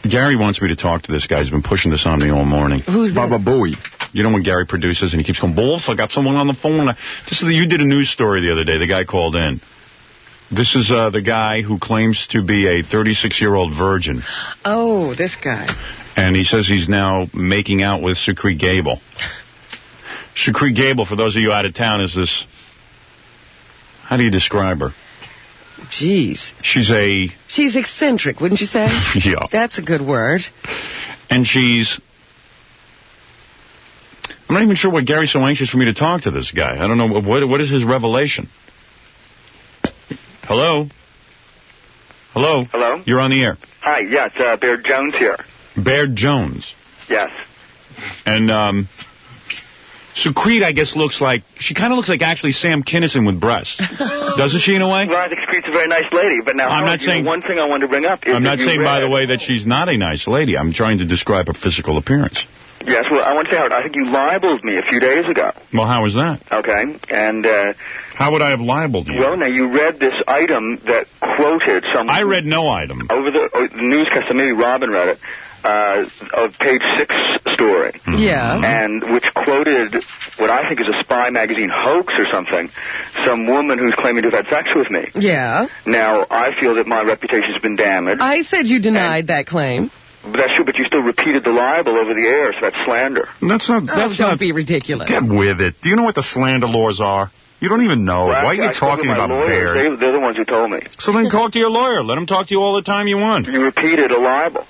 Gary wants me to talk to this guy. He's been pushing this on me all morning. Who's this? Baba Booey. You know when Gary produces and he keeps going, Bulls, I got someone on the phone. You did a news story the other day. The guy called in. This is the guy who claims to be a 36-year-old virgin. Oh, this guy. And he says he's now making out with Secrete Gable. Secrete Gable, for those of you out of town, is this... How do you describe her? Jeez. She's eccentric, wouldn't you say? Yeah. That's a good word. And I'm not even sure why Gary's so anxious for me to talk to this guy. I don't know. What is his revelation? Hello? Hello? Hello? You're on the air. Hi, yeah, it's Baird Jones here. Baird Jones? Yes. And, Secrete, I guess, she kind of looks like actually Sam Kinison with breasts. Doesn't she, in a way? Well, I think Secrete's a very nice lady, but now, I'm not saying, one thing I wanted to bring up is I'm not saying, by the way, that she's not a nice lady. I'm trying to describe her physical appearance. Yes, well, I want to say, Howard, I think you libeled me a few days ago. Well, how was that? Okay, and... how would I have libeled you? Well, now, you read this item that quoted some... I read no item. Over the newscast, so maybe Robin read it, of page 6 story. Mm-hmm. Yeah. And which quoted what I think is a Spy magazine hoax or something, some woman who's claiming to have had sex with me. Yeah. Now, I feel that my reputation's been damaged. I said you denied that claim. But that's true, but you still repeated the libel over the air, so that's slander. Don't be ridiculous. Get with it. Do you know what the slander laws are? You don't even know. Well, why are you talking about Baird? They're the ones who told me. So then talk to your lawyer. Let him talk to you all the time you want. You repeated a libel.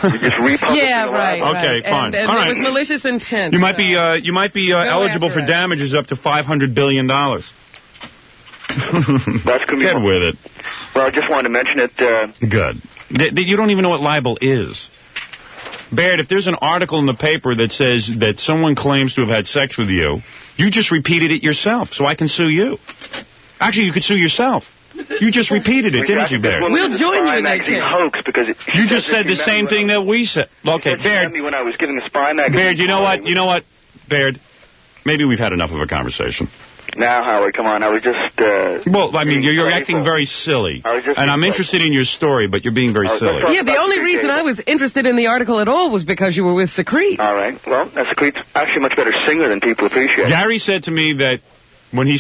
You just republished yeah, right. Okay, fine. And all right. It was malicious intent. You might be eligible for damages up to $500 billion. That's gonna be Get with it. Well, I just wanted to mention it. Good. You don't even know what libel is. Baird, if there's an article in the paper that says that someone claims to have had sex with you, you just repeated it yourself, so I can sue you. Actually, you could sue yourself. You just repeated it, didn't you, Baird? We'll join you in that case. Hoax because you just said the same thing that we said. Okay, Baird. When I was giving the Spy magazine. Baird, you know what? You know what, Baird? Maybe we've had enough of a conversation. Now, Howard, come on. I was just... well, I mean, you're acting very silly. And I'm interested in your story, but you're being very silly. Yeah, the only reason I was interested in the article at all was because you were with Secrete. All right. Well, Secrete's actually a much better singer than people appreciate. Gary said to me that when he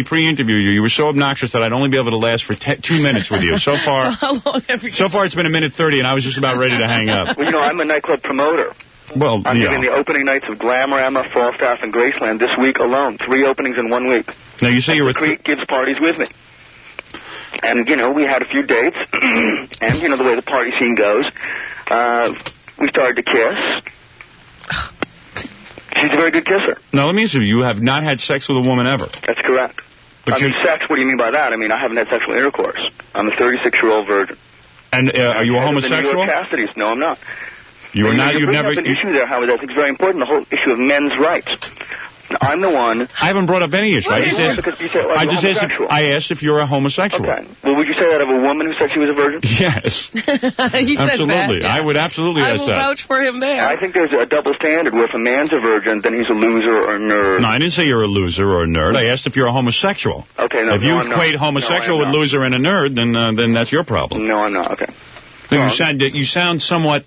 pre-interviewed you, you were so obnoxious that I'd only be able to last for 2 minutes with you. So far, how long have you... So far, it's been 1:30, and I was just about ready to hang up. Well, you know, I'm a nightclub promoter. Well, I'm giving the opening nights of Glamorama, Falstaff, and Graceland this week alone. 3 openings in 1 week. Now, you say you're Secrete gives parties with me. And, you know, we had a few dates. And, you know, the way the party scene goes, we started to kiss. She's a very good kisser. Now, let me ask you, you have not had sex with a woman ever? That's correct. But sex, what do you mean by that? I mean, I haven't had sexual intercourse. I'm a 36-year-old virgin. And are you a homosexual? Chastities. No, I'm not. You are not. You've never. An issue there, Howard. I think is very important. The whole issue of men's rights. I'm the one. I haven't brought up any issue. I asked if you're a homosexual. Okay. Well, would you say that of a woman who said she was a virgin? Yes. He absolutely. That, yeah. I would absolutely ask that. I will vouch for him there. I think there's a double standard where if a man's a virgin, then he's a loser or a nerd. No, I didn't say you're a loser or a nerd. I asked if you're a homosexual. Okay. No, if you equate homosexual with loser and a nerd, then that's your problem. No, I'm not. Okay. You sound somewhat.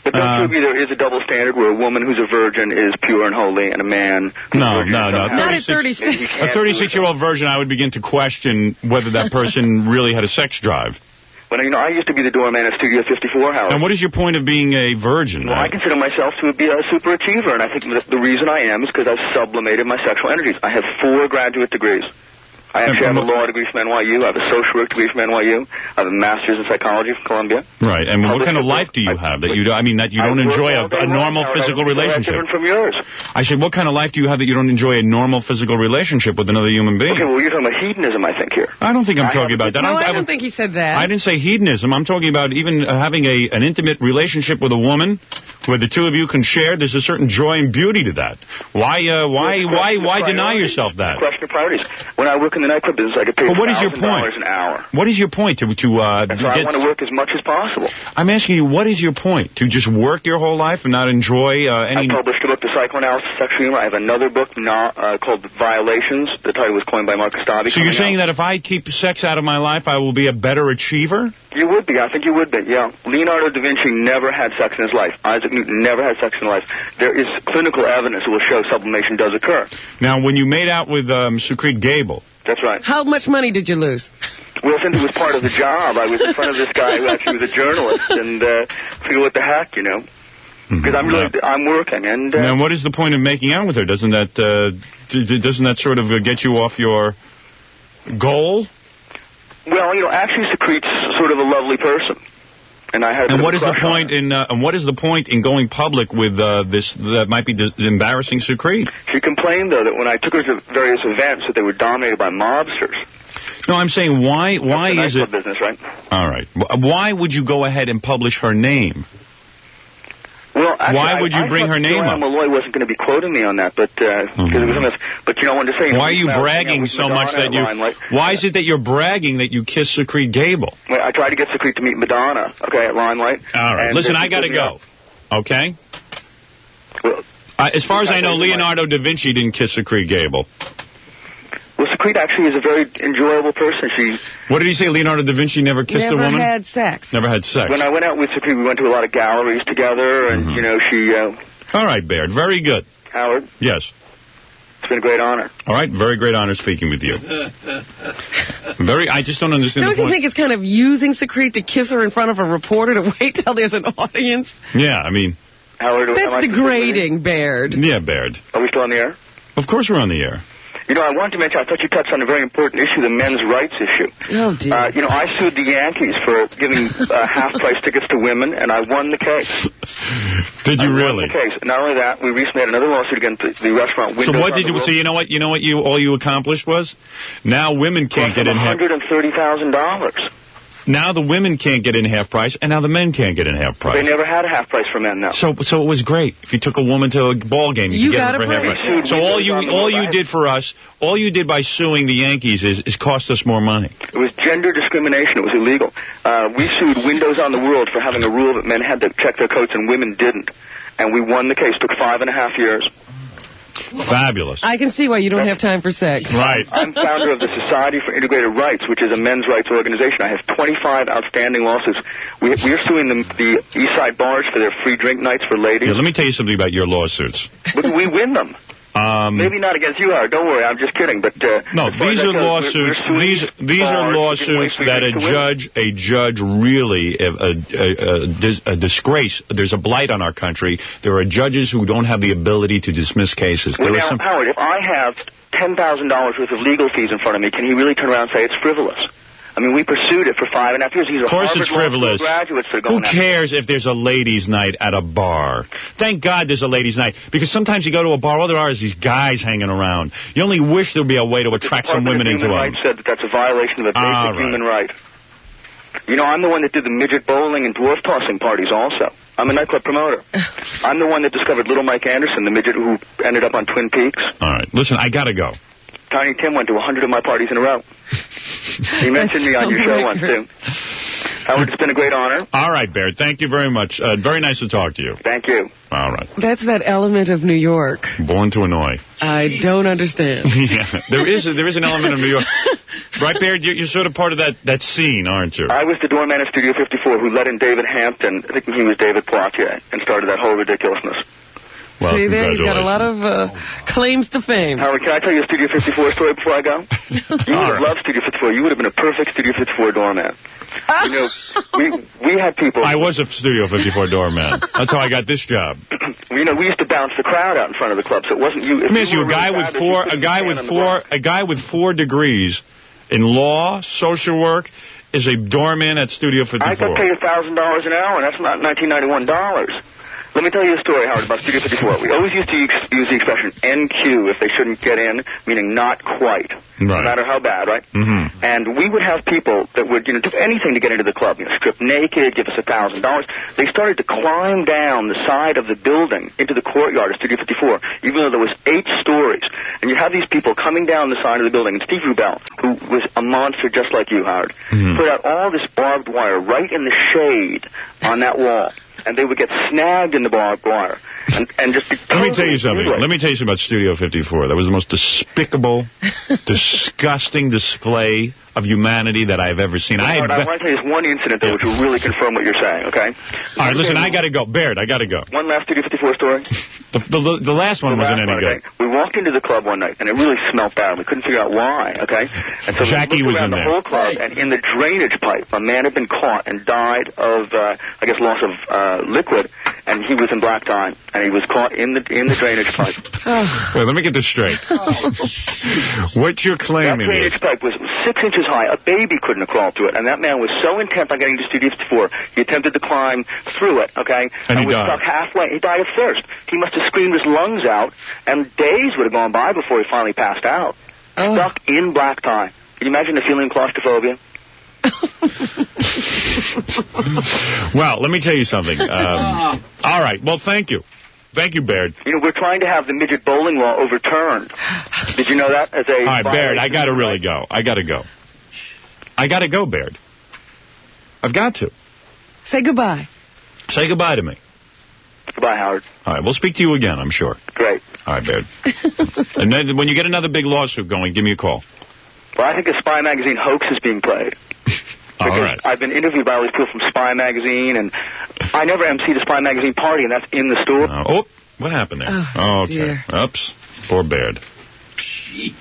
But don't you agree there is a double standard where a woman who's a virgin is pure and holy and a man who's No. Not at 36. A 36-year-old virgin, I would begin to question whether that person really had a sex drive. Well, you know, I used to be the doorman at Studio 54, Howard. And what is your point of being a virgin? Well, I consider myself to be a super achiever, and I think the reason I am is because I've sublimated my sexual energies. I have 4 graduate degrees. I actually have a law degree from NYU. I have a social work degree from NYU. I have a master's in psychology from Columbia. Right. And what kind of life do you have that you do? I mean, that you don't enjoy a normal physical relationship? Different from yours. I said, what kind of life do you have that you don't enjoy a normal physical relationship with another human being? Okay, well, you're talking about hedonism, I think, here. I don't think I'm talking about that. No, I don't think he said that. I didn't say hedonism. I'm talking about even having an intimate relationship with a woman where the two of you can share. There's a certain joy and beauty to that. Why deny yourself that? Question of priorities. When I work in the nightclub business, I get paid $1,000 an hour. What is your point? That's why I want to work as much as possible. I'm asking you, what is your point? To just work your whole life and not enjoy any... I published a book, The Psychoanalysis of Sexual Humor. I have another book called Violations. The title was coined by Marcus Stabi. So you're saying that if I keep sex out of my life, I will be a better achiever? You would be. I think you would be, yeah. Leonardo da Vinci never had sex in his life. Isaac Newton never had sex in his life. There is clinical evidence that will show sublimation does occur. Now, when you made out with Secrete Gable... That's right. How much money did you lose? Well, since it was part of the job, I was in front of this guy who actually was a journalist, and figured, what the heck, you know? Because I'm working, and... Now, what is the point of making out with her? Doesn't that sort of get you off your goal? Well, you know, actually, Secrete's sort of a lovely person, and I had. And what is the point in? And what is the point in going public with this? That might be embarrassing Secrete. She complained, though, that when I took her to various events, that they were dominated by mobsters. No, I'm saying why is it? Business, right? All right. Why would you go ahead and publish her name? Well, actually, why would you bring her name up? Malloy wasn't going to be quoting me on that, but because it was almost. But you know, I wanted to say. Why are you bragging so much that you? Why is it that you're bragging that you kissed Secrete Gable? Well, I tried to get Secrete to meet Madonna. Okay, at Limelight. All right. Listen, I got to go. Okay. Well, as far as I know, Leonardo da Vinci didn't kiss Secrete Gable. Well, Secrete actually is a very enjoyable person. What did he say? Leonardo da Vinci never kissed a woman? Never had sex. Never had sex. When I went out with Secrete, we went to a lot of galleries together, and, you know, she... All right, Baird. Very good. Howard? Yes. It's been a great honor. All right. Very great honor speaking with you. I just don't understand Don't you think it's kind of using Secrete to kiss her in front of a reporter to wait till there's an audience? Yeah, I mean... Howard, that's degrading, Baird. Yeah, Baird. Are we still on the air? Of course we're on the air. You know, I wanted to mention, I thought you touched on a very important issue, the men's rights issue. Oh, dear. You know, I sued the Yankees for giving half-price tickets to women, and I won the case. Did you really? I won the case. Not only that, we recently had another lawsuit against the restaurant Windows. So what did you? So you know what? All you accomplished was now women can't get in $130,000. Now the women can't get in half price, and now the men can't get in half price. They never had a half price for men, though. So it was great. If you took a woman to a ball game, you could get her for half price. So all you did for us, all you did by suing the Yankees is cost us more money. It was gender discrimination. It was illegal. We sued Windows on the World for having a rule that men had to check their coats and women didn't, and we won the case. It took 5.5 years. Fabulous. I can see why you don't have time for sex. Right. I'm founder of the Society for Integrated Rights, which is a men's rights organization. I have 25 outstanding lawsuits. We're suing the East Side bars for their free drink nights for ladies. Yeah, let me tell you something about your lawsuits. But we win them. Maybe not against you, Howard. Don't worry, I'm just kidding. But no, these are lawsuits. These are lawsuits that a judge really a disgrace. There's a blight on our country. There are judges who don't have the ability to dismiss cases. Well, now, Howard, if I have $10,000 worth of legal fees in front of me, can he really turn around and say it's frivolous? I mean, we pursued it for 5.5 years. These are of course Harvard it's frivolous. Graduates that are going Who cares if there's a ladies' night at a bar? Thank God there's a ladies' night. Because sometimes you go to a bar, all there are is these guys hanging around. You only wish there would be a way to attract some women into them. The Department of Human Rights said that that's a violation of a basic human right. You know, I'm the one that did the midget bowling and dwarf tossing parties also. I'm a nightclub promoter. I'm the one that discovered Little Mike Anderson, the midget who ended up on Twin Peaks. All right. Listen, I got to go. Tiny Tim went to 100 of my parties in a row. He mentioned me on your show once, too. Howard, it's been a great honor. All right, Baird. Thank you very much. Very nice to talk to you. Thank you. All right. That's that element of New York. Born to annoy. I don't understand. Yeah, there is an element of New York. Right, Baird? You're sort of part of that scene, aren't you? I was the doorman at Studio 54 who let in David Hampton, I think he was David Poitier, and started that whole ridiculousness. Well, see there, he's got a lot of claims to fame. Howard, can I tell you a Studio 54 story before I go? You would have loved Studio 54. You would have been a perfect Studio 54 doorman. You know, we had people... I was a Studio 54 doorman. That's how I got this job. You know, we used to bounce the crowd out in front of the club, so it wasn't you. Let me ask you, a guy with 4 degrees in law, social work, is a doorman at Studio 54. I got paid $1,000 an hour, and that's not $1991. Let me tell you a story, Howard, about Studio 54. We always used to use the expression NQ if they shouldn't get in, meaning not quite. Right. No matter how bad, right? Mm-hmm. And we would have people that would, do anything to get into the club. Strip naked, give us $1,000. They started to climb down the side of the building into the courtyard of Studio 54, even though there was 8 stories. And you have these people coming down the side of the building. And Steve Rubel, who was a monster just like you, Howard, put out all this barbed wire right in the shade on that wall. and they would get snagged in the barbed wire. And just Let me tell you something. Let me tell you something about Studio 54. That was the most despicable, disgusting display of humanity that I've ever seen. I want to tell you this one incident, though, which will really confirm what you're saying, okay? All right, listen, I got to go. Baird, I got to go. One last Studio 54 story. The last one wasn't any good. Okay? We walked into the club one night, and it really smelled bad. We couldn't figure out why, okay? And so Jackie was in there. The whole club, and in the drainage pipe, a man had been caught and died of, I guess, loss of liquid, and he was in black tie, and he was caught in the drainage pipe. Wait, let me get this straight. What you're claiming that drainage pipe was 6 inches high. A baby couldn't have crawled through it, and that man was so intent on getting to Studio 54, he attempted to climb through it, okay? And he was died. Stuck halfway. He died of thirst. He must have screamed his lungs out, and days would have gone by before he finally passed out. Stuck in black tie. Can you imagine the feeling of claustrophobia? Well, let me tell you something. All right. Well, thank you. Thank you, Baird. You know, we're trying to have the midget bowling law overturned. Did you know that? All right, Baird, I got to really go. I got to go, Baird. I've got to. Say goodbye. Say goodbye to me. Goodbye, Howard. All right, we'll speak to you again, I'm sure. Great. All right, Baird. And then when you get another big lawsuit going, give me a call. Well, I think a Spy Magazine hoax is being played. All right. I've been interviewed by all these people from Spy Magazine, and I never emceed a Spy Magazine party, and that's in the store. Oh, what happened there? Oh, okay. dear. Oops. Poor Baird. Jeez.